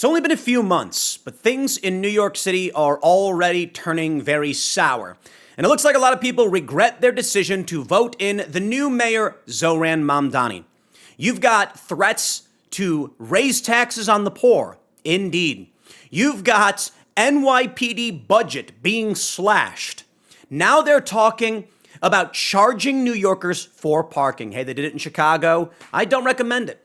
It's only been a few months, but things in New York City are already turning very sour. And it looks like a lot of people regret their decision to vote in the new mayor, Zohran Mamdani. You've got threats to raise taxes on the poor. Indeed. You've got NYPD budget being slashed. Now they're talking about charging New Yorkers for parking. Hey, they did it in Chicago. I don't recommend it.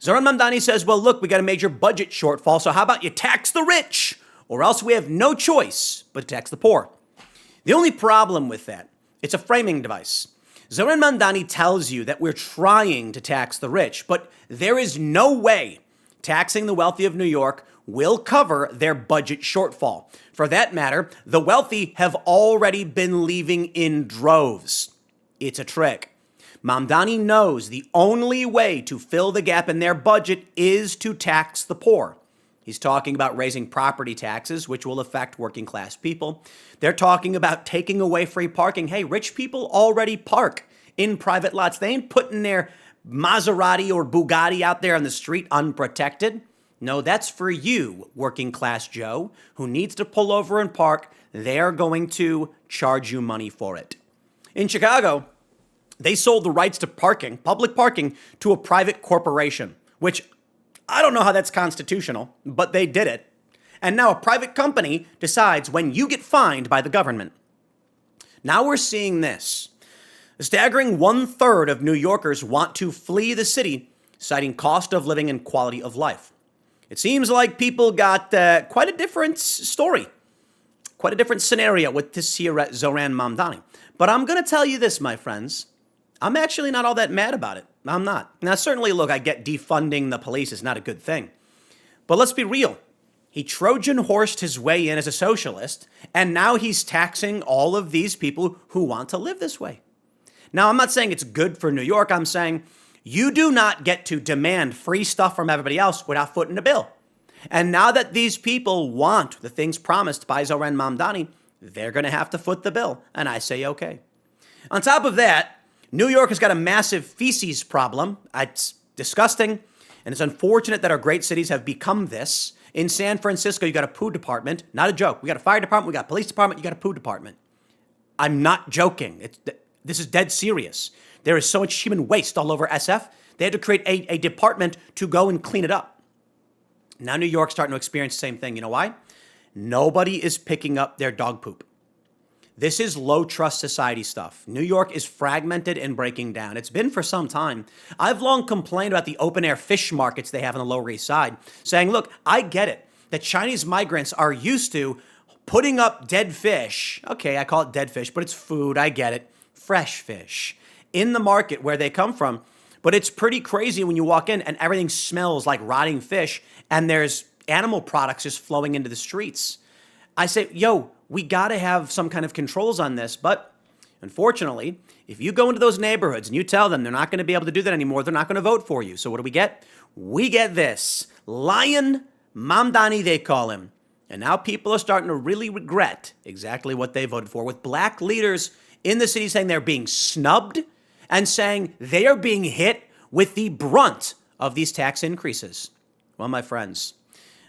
Zohran Mamdani says, well, look, we got a major budget shortfall, so how about you tax the rich? Or else we have no choice but to tax the poor. The only problem with that, it's a framing device. Zohran Mamdani tells you that we're trying to tax the rich, but there is no way taxing the wealthy of New York will cover their budget shortfall. For that matter, the wealthy have already been leaving in droves. It's a trick. Mamdani knows the only way to fill the gap in their budget is to tax the poor. He's talking about raising property taxes, which will affect working class people. They're talking about taking away free parking. Hey, rich people already park in private lots. They ain't putting their Maserati or Bugatti out there on the street unprotected. No, that's for you, working class Joe, who needs to pull over and park. They're going to charge you money for it. In Chicago, they sold the rights to parking, public parking, to a private corporation, which I don't know how that's constitutional, but they did it. And now a private company decides when you get fined by the government. Now we're seeing this. A staggering 1/3 of New Yorkers want to flee the city, citing cost of living and quality of life. It seems like people got quite a different story, quite a different scenario with this here at Zohran Mamdani. But I'm going to tell you this, my friends. I'm actually not all that mad about it. I'm not. Now, certainly, look, I get defunding the police is not a good thing. But let's be real. He Trojan horsed his way in as a socialist, and now he's taxing all of these people who want to live this way. Now, I'm not saying it's good for New York. I'm saying you do not get to demand free stuff from everybody else without footing the bill. And now that these people want the things promised by Zohran Mamdani, they're going to have to foot the bill. And I say, okay. On top of that, New York has got a massive feces problem. It's disgusting, and it's unfortunate that our great cities have become this. In San Francisco, you got a poo department. Not a joke. We got a fire department, we got a police department, you got a poo department. I'm not joking. This is dead serious. There is so much human waste all over SF. They had to create a department to go and clean it up. Now New York's starting to experience the same thing. You know why? Nobody is picking up their dog poop. This is low trust society stuff. New York is fragmented and breaking down. It's been for some time. I've long complained about the open air fish markets they have on the Lower East Side, saying, look, I get it that Chinese migrants are used to putting up dead fish. Okay, I call it dead fish, but it's food. I get it. Fresh fish in the market where they come from. But it's pretty crazy when you walk in and everything smells like rotting fish and there's animal products just flowing into the streets. I say, yo, we got to have some kind of controls on this. But unfortunately, if you go into those neighborhoods and you tell them they're not going to be able to do that anymore, they're not going to vote for you. So what do we get? We get this. Lion Mamdani, they call him. And now people are starting to really regret exactly what they voted for, with black leaders in the city saying they're being snubbed and saying they are being hit with the brunt of these tax increases. Well, my friends,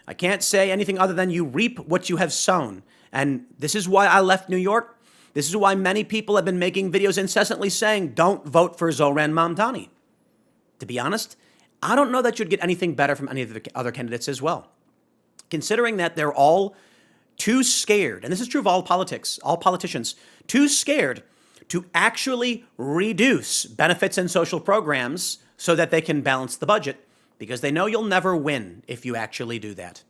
I can't say anything other than you reap what you have sown. And this is why I left New York. This is why many people have been making videos incessantly saying, don't vote for Zohran Mamdani. To be honest, I don't know that you'd get anything better from any of the other candidates as well. Considering that they're all too scared, and this is true of all politicians, too scared to actually reduce benefits and social programs so that they can balance the budget, because they know you'll never win if you actually do that.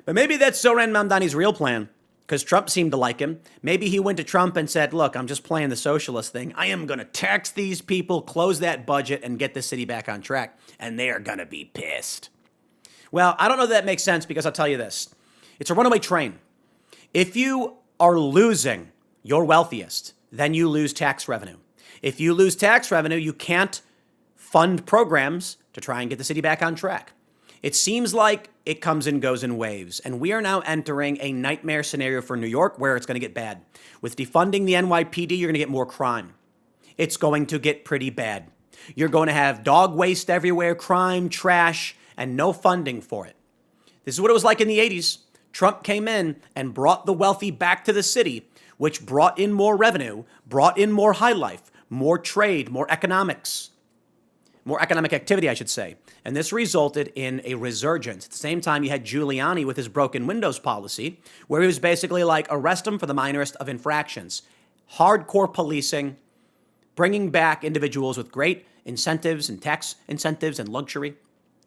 But maybe that's Zohran Mamdani's real plan, because Trump seemed to like him. Maybe he went to Trump and said, look, I'm just playing the socialist thing. I am going to tax these people, close that budget, and get the city back on track. And they are going to be pissed. Well, I don't know that makes sense, because I'll tell you this. It's a runaway train. If you are losing your wealthiest, then you lose tax revenue. If you lose tax revenue, you can't fund programs to try and get the city back on track. It seems like it comes and goes in waves, and we are now entering a nightmare scenario for New York where it's going to get bad. With defunding the NYPD, you're going to get more crime. It's going to get pretty bad. You're going to have dog waste everywhere, crime, trash, and no funding for it. This is what it was like in the 80s. Trump came in and brought the wealthy back to the city, which brought in more revenue, brought in more high life, more trade, more economics, more economic activity, I should say. And this resulted in a resurgence. At the same time, you had Giuliani with his broken windows policy, where he was basically like, arrest them for the minorest of infractions. Hardcore policing, bringing back individuals with great incentives and tax incentives and luxury.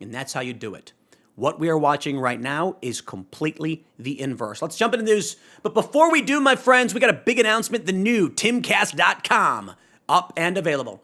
And that's how you do it. What we are watching right now is completely the inverse. Let's jump into the news. But before we do, my friends, we got a big announcement. The new Timcast.com up and available.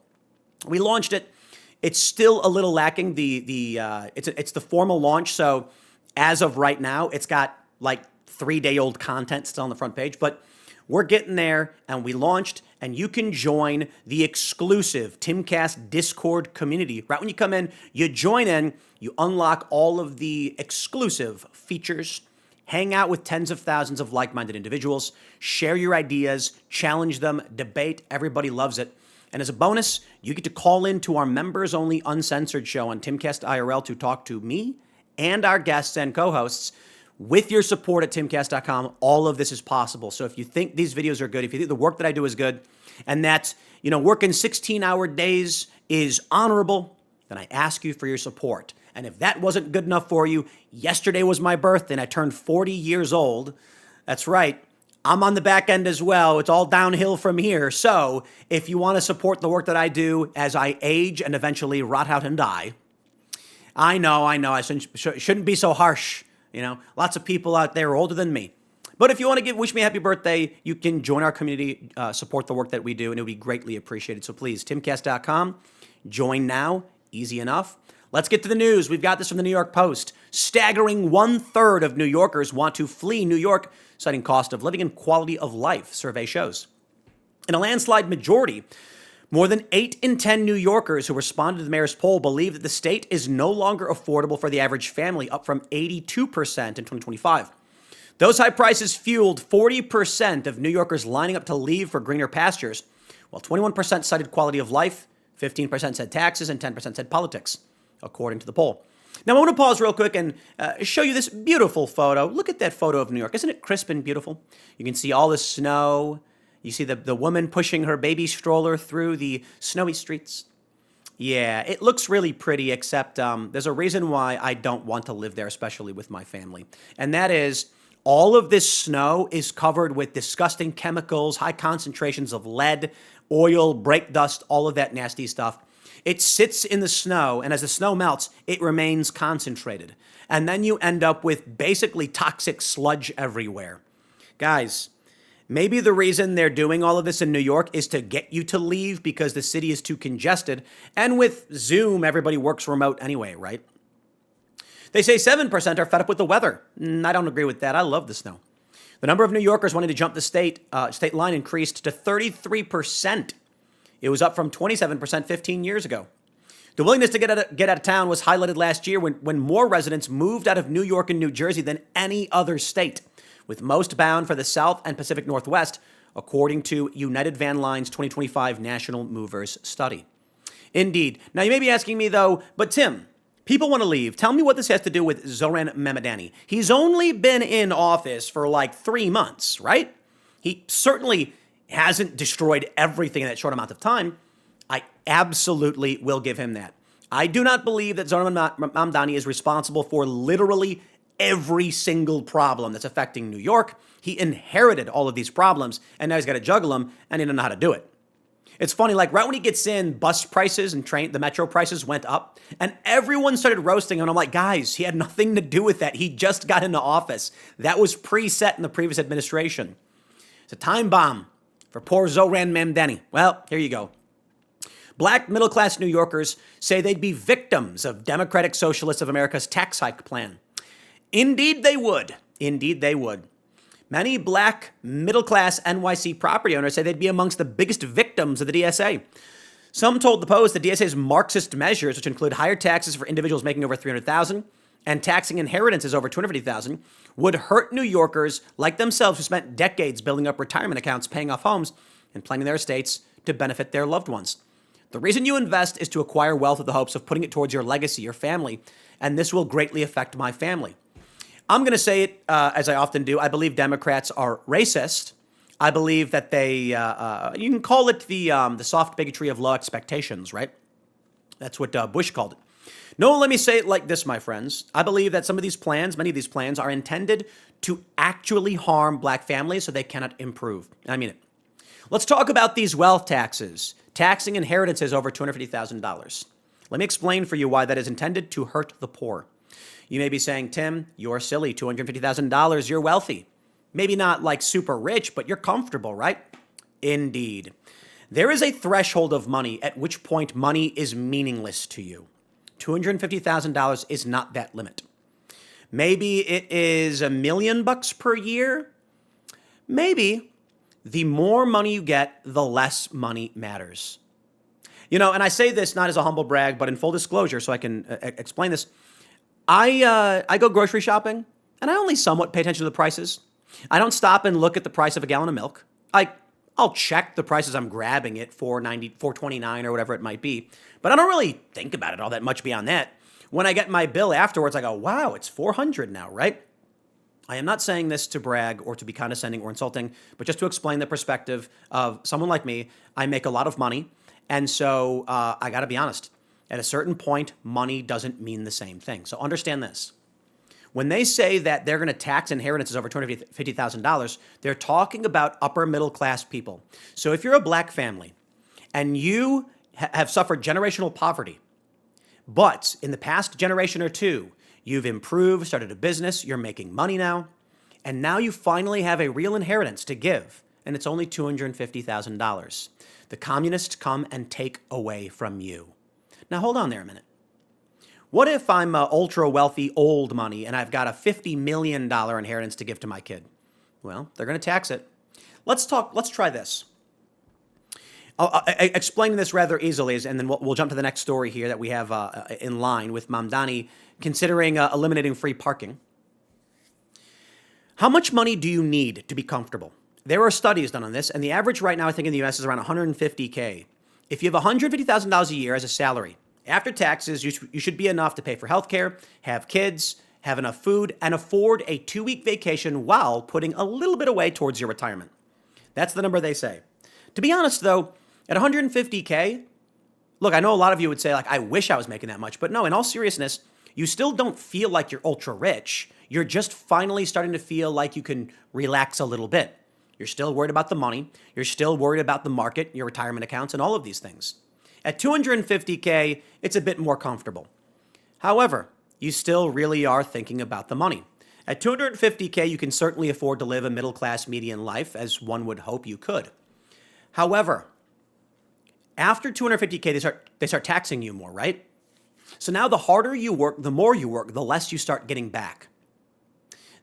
We launched it. It's still a little lacking. It's the formal launch. So as of right now, it's got like 3-day-old content still on the front page. But we're getting there, and we launched, and you can join the exclusive Timcast Discord community. Right when you come in, you join in, you unlock all of the exclusive features, hang out with tens of thousands of like-minded individuals, share your ideas, challenge them, debate. Everybody loves it. And as a bonus, you get to call in to our members-only uncensored show on Timcast IRL to talk to me and our guests and co-hosts. With your support at timcast.com, all of this is possible. So if you think these videos are good, if you think the work that I do is good, and that, working 16-hour days is honorable, then I ask you for your support. And if that wasn't good enough for you, yesterday was my birthday and I turned 40 years old. That's right. I'm on the back end as well. It's all downhill from here. So if you want to support the work that I do as I age and eventually rot out and die, I know, I shouldn't be so harsh. Lots of people out there are older than me. But if you want to wish me a happy birthday, you can join our community, support the work that we do, and it would be greatly appreciated. So please, timcast.com, join now, easy enough. Let's get to the news. We've got this from the New York Post. Staggering 1/3 of New Yorkers want to flee New York, citing cost of living and quality of life, survey shows. In a landslide majority, more than 8 in 10 New Yorkers who responded to the mayor's poll believe that the state is no longer affordable for the average family, up from 82% in 2025. Those high prices fueled 40% of New Yorkers lining up to leave for greener pastures, while 21% cited quality of life, 15% said taxes, and 10% said politics, according to the poll. Now, I want to pause real quick and show you this beautiful photo. Look at that photo of New York. Isn't it crisp and beautiful? You can see all the snow. You see the woman pushing her baby stroller through the snowy streets. Yeah, it looks really pretty, except there's a reason why I don't want to live there, especially with my family. And that is all of this snow is covered with disgusting chemicals, high concentrations of lead, oil, brake dust, all of that nasty stuff. It sits in the snow, and as the snow melts, it remains concentrated. And then you end up with basically toxic sludge everywhere. Guys, maybe the reason they're doing all of this in New York is to get you to leave because the city is too congested. And with Zoom, everybody works remote anyway, right? They say 7% are fed up with the weather. I don't agree with that. I love the snow. The number of New Yorkers wanting to jump the state line increased to 33%. It was up from 27% 15 years ago. The willingness to get out of town was highlighted last year when more residents moved out of New York and New Jersey than any other state, with most bound for the South and Pacific Northwest, according to United Van Line's 2025 National Movers Study. Indeed. Now, you may be asking me, though, but Tim, people want to leave. Tell me what this has to do with Zoran Mamdani. He's only been in office for like 3 months, right? He certainly hasn't destroyed everything in that short amount of time. I absolutely will give him that. I do not believe that Zoran Mamdani is responsible for literally every single problem that's affecting New York. He inherited all of these problems, and now he's got to juggle them, and he doesn't know how to do it. It's funny, like right when he gets in, bus prices and the metro prices went up, and everyone started roasting him. I'm like, guys, he had nothing to do with that. He just got into office. That was preset in the previous administration. It's a time bomb for poor Zoran Mamdani. Well, here you go. Black middle-class New Yorkers say they'd be victims of Democratic Socialists of America's tax hike plan. Indeed they would. Indeed they would. Many black middle-class NYC property owners say they'd be amongst the biggest victims of the DSA. Some told the Post that DSA's Marxist measures, which include higher taxes for individuals making over $300,000 and taxing inheritances over $250,000, would hurt New Yorkers like themselves who spent decades building up retirement accounts, paying off homes, and planning their estates to benefit their loved ones. The reason you invest is to acquire wealth with the hopes of putting it towards your legacy, your family, and this will greatly affect my family. I'm going to say it as I often do. I believe Democrats are racist. I believe that you can call it the soft bigotry of low expectations, right? That's what Bush called it. No, let me say it like this, my friends. I believe that some of these plans, many of these plans, are intended to actually harm black families so they cannot improve. I mean it. Let's talk about these wealth taxes, taxing inheritances over $250,000. Let me explain for you why that is intended to hurt the poor. You may be saying, Tim, you're silly, $250,000, you're wealthy. Maybe not like super rich, but you're comfortable, right? Indeed. There is a threshold of money at which point money is meaningless to you. $250,000 is not that limit. Maybe it is $1 million per year. Maybe. The more money you get, the less money matters. You know, and I say this not as a humble brag, but in full disclosure, so I can explain this. I go grocery shopping, and I only somewhat pay attention to the prices. I don't stop and look at the price of a gallon of milk. I'll check the prices I'm grabbing it, $4.90, $4.29, or whatever it might be. But I don't really think about it all that much beyond that. When I get my bill afterwards, I go, wow, it's $400 now, right? I am not saying this to brag or to be condescending or insulting, but just to explain the perspective of someone like me. I make a lot of money, and so I got to be honest. At a certain point, money doesn't mean the same thing. So understand this. When they say that they're going to tax inheritances over $250,000, they're talking about upper middle class people. So if you're a black family and you have suffered generational poverty, but in the past generation or two, you've improved, started a business, you're making money now, and now you finally have a real inheritance to give, and it's only $250,000. The communists come and take away from you. Now hold on there a minute. What if I'm ultra wealthy old money and I've got a $50 million inheritance to give to my kid? Well, they're going to tax it. Let's try this. I'll explain this rather easily, and then we'll jump to the next story here that we have in line with Mamdani considering eliminating free parking. How much money do you need to be comfortable? There are studies done on this, and the average right now, I think in the U.S. is around $150K. If you have $150,000 a year as a salary, after taxes, you should be enough to pay for healthcare, have kids, have enough food, and afford a 2-week vacation while putting a little bit away towards your retirement. That's the number they say. To be honest, though, at $150K, look, I know a lot of you would say, like, I wish I was making that much. But no, in all seriousness, you still don't feel like you're ultra rich. You're just finally starting to feel like you can relax a little bit. You're still worried about the money. You're still worried about the market, your retirement accounts, and all of these things. At $250K, it's a bit more comfortable. However, you still really are thinking about the money. At $250K, you can certainly afford to live a middle-class median life, as one would hope you could. However, after $250K, they start taxing you more, right? So now the harder you work, the more you work, the less you start getting back.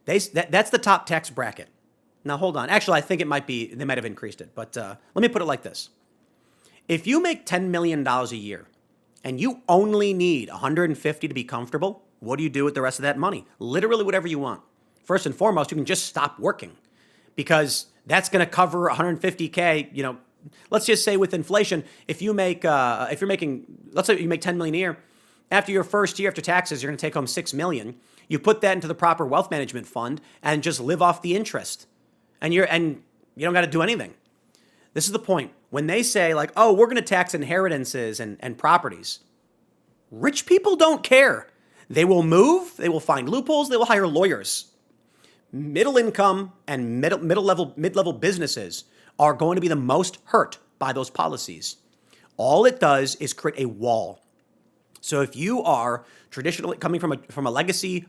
That's the top tax bracket. Now, hold on. Actually, I think they might have increased it. But let me put it like this. If you make $10 million a year and you only need $150 to be comfortable, what do you do with the rest of that money? Literally whatever you want. First and foremost, you can just stop working because that's going to cover $150K. You know, let's just say with inflation, if you're making, let's say you make $10 million a year, after your first year after taxes, you're going to take home $6 million. You put that into the proper wealth management fund and just live off the interest. And you don't got to do anything. This is the point. When they say like, oh, we're going to tax inheritances and properties, rich people don't care. They will move. They will find loopholes. They will hire lawyers. Middle income and mid-level businesses are going to be the most hurt by those policies. All it does is create a wall. So if you are traditionally coming from a legacy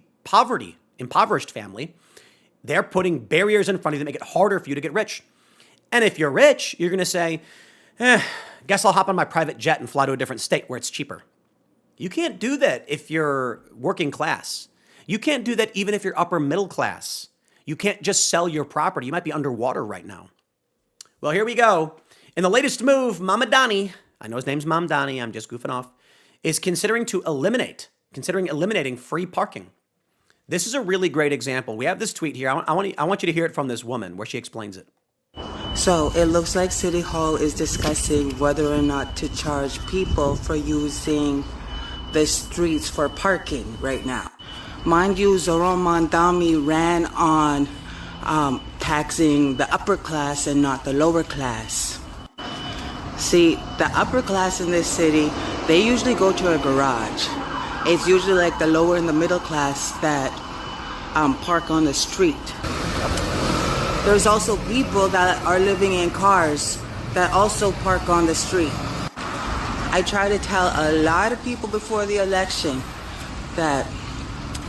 impoverished family, they're putting barriers in front of you that make it harder for you to get rich. And if you're rich, you're going to say, guess I'll hop on my private jet and fly to a different state where it's cheaper. You can't do that if you're working class. You can't do that even if you're upper middle class. You can't just sell your property. You might be underwater right now. Well, here we go. In the latest move, Mamdani, I know his name's Mamdani, I'm just goofing off, is considering eliminating free parking. This is a really great example. We have this tweet here. I want you to hear it from this woman where she explains it. So it looks like City Hall is discussing whether or not to charge people for using the streets for parking right now. Mind you, Zoran Mandami ran on taxing the upper class and not the lower class. See, the upper class in this city, they usually go to a garage. It's usually like the lower and the middle class that park on the street. There's also people that are living in cars that also park on the street. I try to tell a lot of people before the election that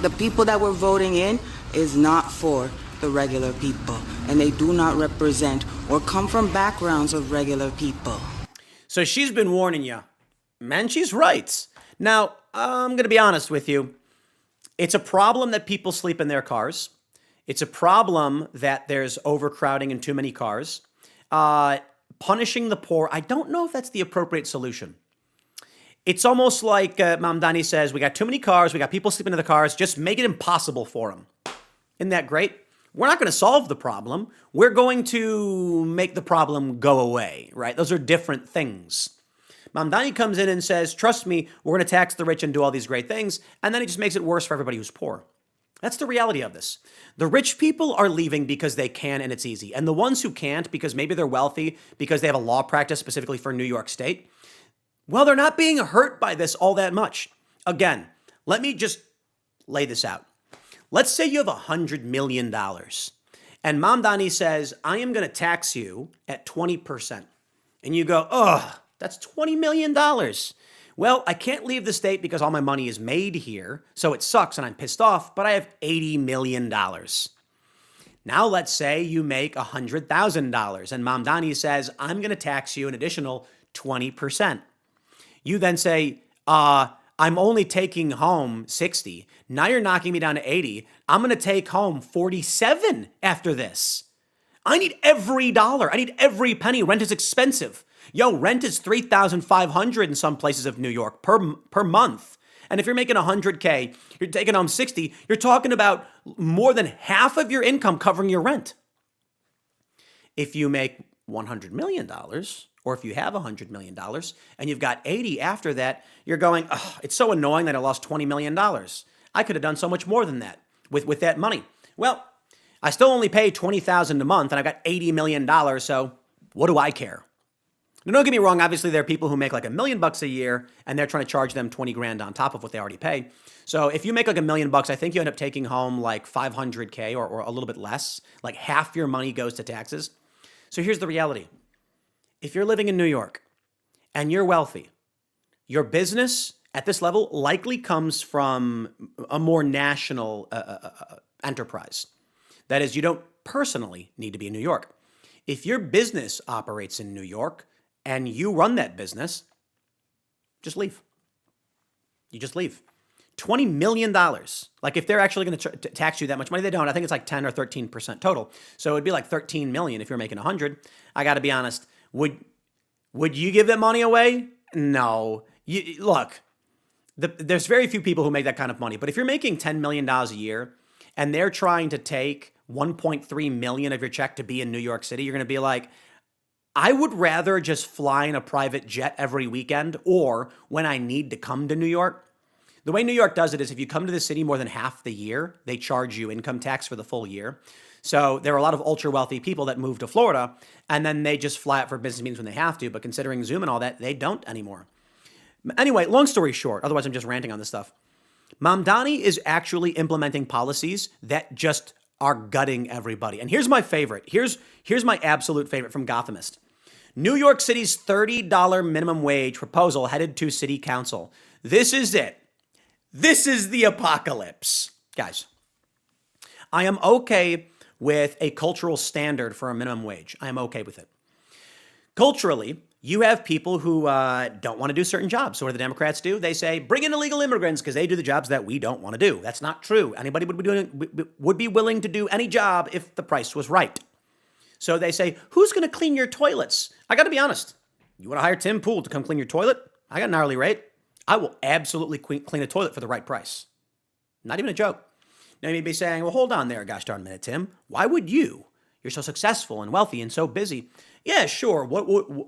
the people that we're voting in is not for the regular people, and they do not represent or come from backgrounds of regular people. So she's been warning you. Man, she's right. Now, I'm going to be honest with you. It's a problem that people sleep in their cars. It's a problem that there's overcrowding in too many cars. Punishing the poor, I don't know if that's the appropriate solution. It's almost like Mamdani says, we got too many cars, we got people sleeping in the cars, just make it impossible for them. Isn't that great? We're not going to solve the problem. We're going to make the problem go away, right? Those are different things. Mamdani comes in and says, trust me, we're going to tax the rich and do all these great things, and then he just makes it worse for everybody who's poor. That's the reality of this. The rich people are leaving because they can and it's easy. And the ones who can't, because maybe they're wealthy, because they have a law practice specifically for New York State, well, they're not being hurt by this all that much. Again, let me just lay this out. Let's say you have $100 million and Mamdani says, I am going to tax you at 20%. And you go, oh, that's $20 million. Well, I can't leave the state because all my money is made here, so it sucks and I'm pissed off, but I have $80 million. Now let's say you make $100,000 and Mamdani says, I'm going to tax you an additional 20%. You then say, I'm only taking home 60. Now you're knocking me down to 80. I'm going to take home 47 after this. I need every dollar. I need every penny. Rent is expensive. Yo, rent is $3,500 in some places of New York per month. And if you're making $100K, you're taking home 60, you're talking about more than half of your income covering your rent. If you make $100 million, or if you have $100 million and you've got 80 after that, you're going, oh, it's so annoying that I lost $20 million. I could have done so much more than that with that money. Well, I still only pay $20,000 a month and I got $80 million, so what do I care? Now, don't get me wrong, obviously there are people who make like $1 million a year and they're trying to charge them 20 grand on top of what they already pay. So if you make like $1 million, I think you end up taking home like 500K or a little bit less, like half your money goes to taxes. So here's the reality. If you're living in New York and you're wealthy, your business at this level likely comes from a more national enterprise. That is, you don't personally need to be in New York. If your business operates in New York and you run that business, just leave. You just leave. $20 million. Like if they're actually going to tax you that much money, they don't. I think it's like 10 or 13% total. So it'd be like 13 million if you're making 100. I got to be honest. Would you give that money away? No. Look, there's very few people who make that kind of money. But if you're making $10 million a year and they're trying to take 1.3 million of your check to be in New York City, you're going to be like, I would rather just fly in a private jet every weekend or when I need to come to New York. The way New York does it is if you come to the city more than half the year, they charge you income tax for the full year. So there are a lot of ultra wealthy people that move to Florida and then they just fly out for business meetings when they have to. But considering Zoom and all that, they don't anymore. Anyway, long story short, otherwise I'm just ranting on this stuff. Mamdani is actually implementing policies that just are gutting everybody. And here's my favorite. Here's my absolute favorite from Gothamist. New York City's $30 minimum wage proposal headed to city council. This is it. This is the apocalypse. Guys, I am okay with a cultural standard for a minimum wage. I am okay with it. Culturally, you have people who don't want to do certain jobs. So what do the Democrats do? They say, bring in illegal immigrants because they do the jobs that we don't want to do. That's not true. Anybody would be willing to do any job if the price was right. So they say, who's going to clean your toilets? I got to be honest. You want to hire Tim Pool to come clean your toilet? I got an hourly rate. I will absolutely clean a toilet for the right price. Not even a joke. Now you may be saying, well, hold on there, gosh darn minute, Tim. Why would you? You're so successful and wealthy and so busy. Yeah, sure.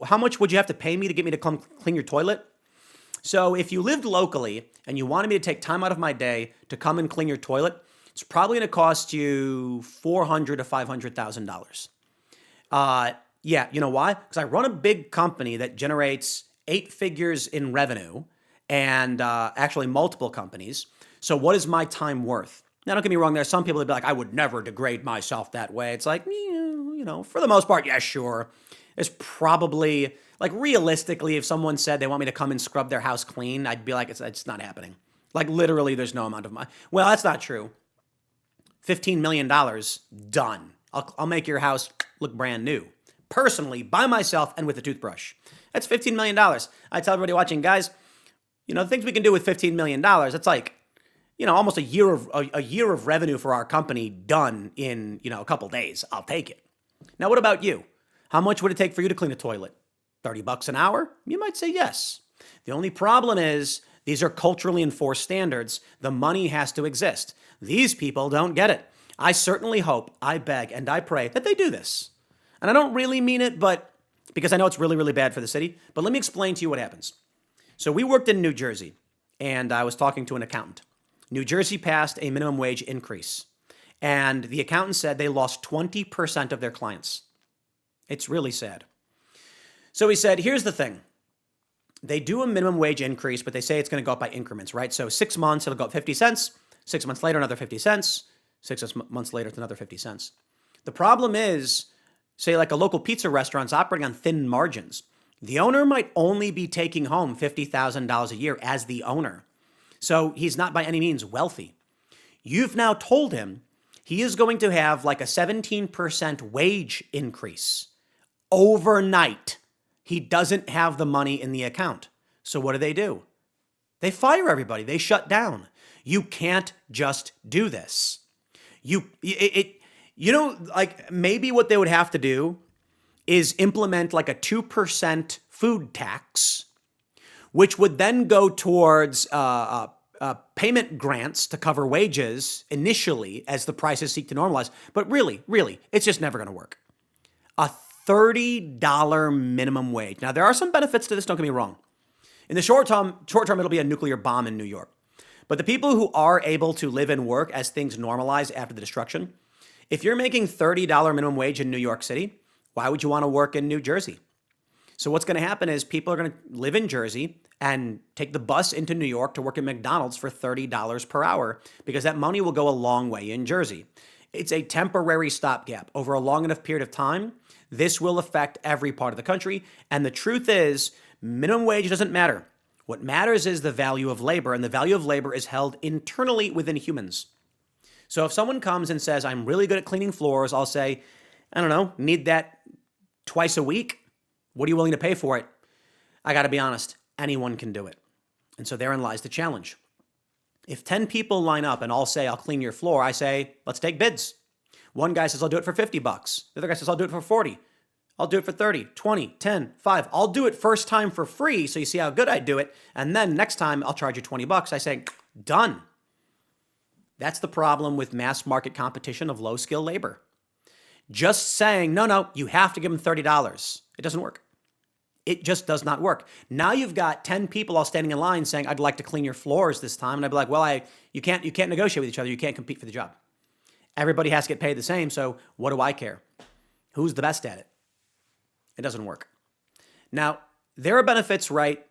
How much would you have to pay me to get me to come clean your toilet? So if you lived locally and you wanted me to take time out of my day to come and clean your toilet, it's probably going to cost you $400,000 to $500,000. Yeah, you know why? Because I run a big company that generates 8 figures in revenue and actually multiple companies. So what is my time worth? Now, don't get me wrong. There are some people that be like, I would never degrade myself that way. It's like, for the most part, yeah, sure. It's probably, like, realistically, if someone said they want me to come and scrub their house clean, I'd be like, it's not happening. Like, literally, there's no amount of money. Well, that's not true. $15 million, done. I'll make your house look brand new. Personally, by myself and with a toothbrush. That's $15 million. I tell everybody watching, guys, the things we can do with $15 million, it's like, almost a year of revenue for our company done in, a couple days. I'll take it. Now, what about you? How much would it take for you to clean a toilet? $30 an hour? You might say yes. The only problem is these are culturally enforced standards. The money has to exist. These people don't get it. I certainly hope, I beg, and I pray that they do this. And I don't really mean it, but because I know it's really, really bad for the city. But let me explain to you what happens. So we worked in New Jersey, and I was talking to an accountant. New Jersey passed a minimum wage increase, and the accountant said they lost 20% of their clients. It's really sad. So he said, here's the thing. They do a minimum wage increase, but they say it's going to go up by increments, right? So 6 months, it'll go up 50 cents. 6 months later, another 50 cents. 6 months later, it's another 50 cents. The problem is, say like a local pizza restaurant's operating on thin margins. The owner might only be taking home $50,000 a year as the owner. So he's not by any means wealthy. You've now told him he is going to have like a 17% wage increase overnight. He doesn't have the money in the account. So what do? They fire everybody. They shut down. You can't just do this. Like maybe what they would have to do is implement like a 2% food tax, which would then go towards payment grants to cover wages initially as the prices seek to normalize. But really, it's just never going to work. A $30 minimum wage. Now, there are some benefits to this, don't get me wrong. In the short term, it'll be a nuclear bomb in New York. But the people who are able to live and work as things normalize after the destruction, if you're making $30 minimum wage in New York City, why would you want to work in New Jersey? So what's going to happen is people are going to live in Jersey and take the bus into New York to work at McDonald's for $30 per hour because that money will go a long way in Jersey. It's a temporary stopgap. Over a long enough period of time, this will affect every part of the country. And the truth is, minimum wage doesn't matter. What matters is the value of labor, and the value of labor is held internally within humans. So if someone comes and says, I'm really good at cleaning floors, I'll say, I don't know, need that twice a week? What are you willing to pay for it? I got to be honest, anyone can do it. And so therein lies the challenge. If 10 people line up and all say, I'll clean your floor, I say, let's take bids. One guy says, I'll do it for $50. The other guy says, I'll do it for 40. I'll do it for 30, 20, 10, 5. I'll do it first time for free so you see how good I do it. And then next time I'll charge you $20. I say, done. That's the problem with mass market competition of low skill labor. Just saying, no, you have to give them $30. It doesn't work. It just does not work. Now you've got 10 people all standing in line saying, I'd like to clean your floors this time. And I'd be like, well, you can't negotiate with each other. You can't compete for the job. Everybody has to get paid the same. So what do I care? Who's the best at it? It doesn't work. Now, there are benefits, right?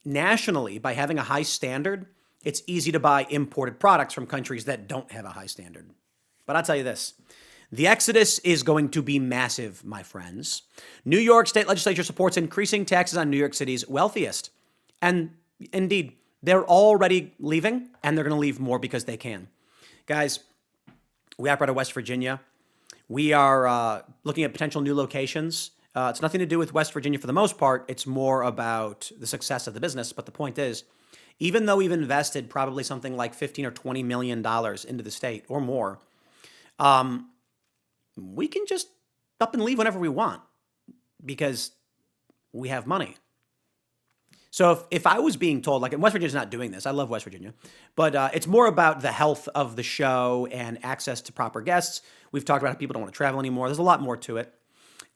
Nationally, by having a high standard, it's easy to buy imported products from countries that don't have a high standard. But I'll tell you this. The exodus is going to be massive, my friends. New York State Legislature supports increasing taxes on New York City's wealthiest. And indeed, they're already leaving, and they're going to leave more because they can. Guys, we operate out of West Virginia. We are looking at potential new locations. It's nothing to do with West Virginia for the most part. It's more about the success of the business. But the point is, even though we've invested probably something like $15 or $20 million into the state or more, we can just up and leave whenever we want because we have money. So if I was being told, like, and West Virginia's not doing this, I love West Virginia, but it's more about the health of the show and access to proper guests. We've talked about how people don't want to travel anymore. There's a lot more to it.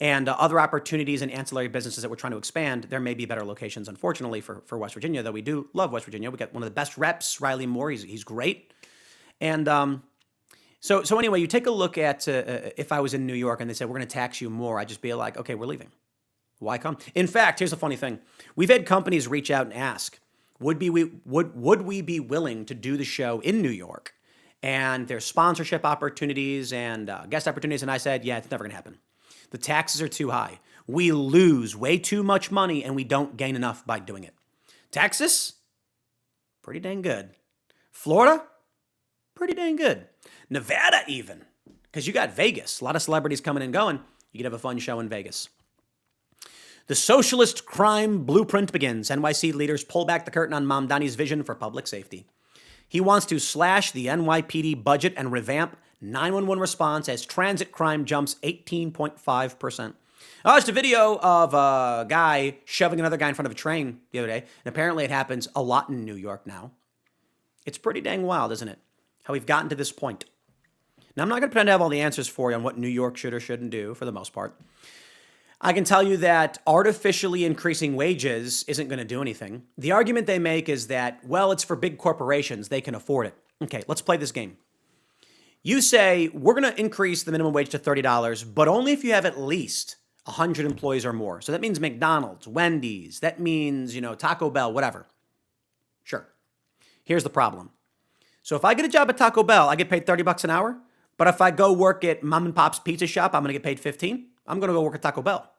and other opportunities and ancillary businesses that we're trying to expand, there may be better locations, unfortunately, for West Virginia, though we do love West Virginia. We got one of the best reps, Riley Moore. He's great. And so anyway, you take a look at if I was in New York and they said, we're going to tax you more, I'd just be like, okay, we're leaving. Why come? In fact, here's the funny thing. We've had companies reach out and ask, would we be willing to do the show in New York? And there's sponsorship opportunities and guest opportunities. And I said, yeah, it's never going to happen. The taxes are too high. We lose way too much money and we don't gain enough by doing it. Texas, pretty dang good. Florida, pretty dang good. Nevada even, because you got Vegas. A lot of celebrities coming and going. You could have a fun show in Vegas. The socialist crime blueprint begins. NYC leaders pull back the curtain on Mamdani's vision for public safety. He wants to slash the NYPD budget and revamp 911 response as transit crime jumps 18.5%. I watched a video of a guy shoving another guy in front of a train the other day, and apparently it happens a lot in New York now. It's pretty dang wild, isn't it? How we've gotten to this point. Now, I'm not going to pretend to have all the answers for you on what New York should or shouldn't do, for the most part. I can tell you that artificially increasing wages isn't going to do anything. The argument they make is that, well, it's for big corporations. They can afford it. Okay, let's play this game. You say, we're going to increase the minimum wage to $30, but only if you have at least 100 employees or more. So that means McDonald's, Wendy's, that means, Taco Bell, whatever. Sure. Here's the problem. So if I get a job at Taco Bell, I get paid $30 an hour. But if I go work at Mom and Pop's Pizza Shop, I'm going to get paid $15. I'm going to go work at Taco Bell.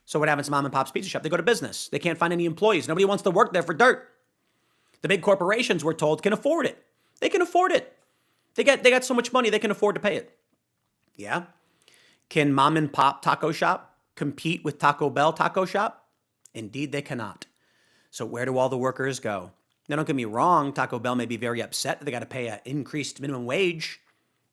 So what happens to Mom and Pop's Pizza Shop? They go to business. They can't find any employees. Nobody wants to work there for dirt. The big corporations, we're told, can afford it. They can afford it. They got so much money, they can afford to pay it. Yeah? Can Mom and Pop Taco Shop compete with Taco Bell Taco Shop? Indeed, they cannot. So where do all the workers go? Now, don't get me wrong. Taco Bell may be very upset that they got to pay an increased minimum wage.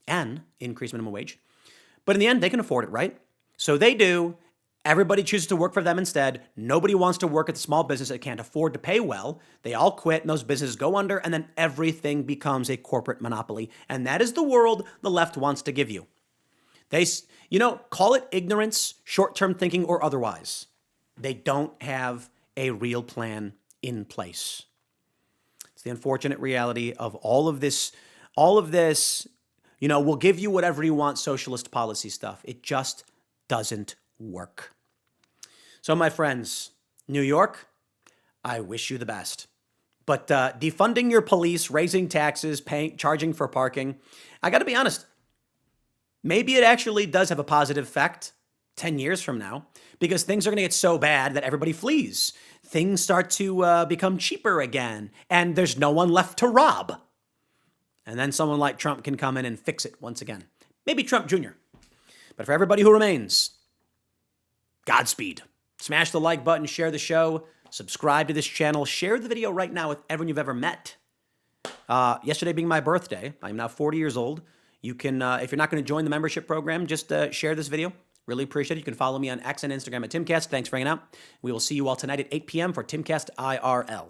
But in the end, they can afford it, right? So they do. Everybody chooses to work for them instead. Nobody wants to work at the small business that can't afford to pay well. They all quit and those businesses go under and then everything becomes a corporate monopoly. And that is the world the left wants to give you. They, call it ignorance, short-term thinking, or otherwise. They don't have a real plan in place. It's the unfortunate reality of all of this, we'll give you whatever you want socialist policy stuff. It just doesn't work. So my friends, New York, I wish you the best. But defunding your police, raising taxes, charging for parking, I got to be honest, maybe it actually does have a positive effect 10 years from now because things are going to get so bad that everybody flees. Things start to become cheaper again and there's no one left to rob. And then someone like Trump can come in and fix it once again. Maybe Trump Jr. But for everybody who remains, Godspeed. Smash the like button, share the show, subscribe to this channel, share the video right now with everyone you've ever met. Yesterday being my birthday, I'm now 40 years old. You can, if you're not going to join the membership program, just share this video. Really appreciate it. You can follow me on X and Instagram at Timcast. Thanks for hanging out. We will see you all tonight at 8 p.m. for Timcast IRL.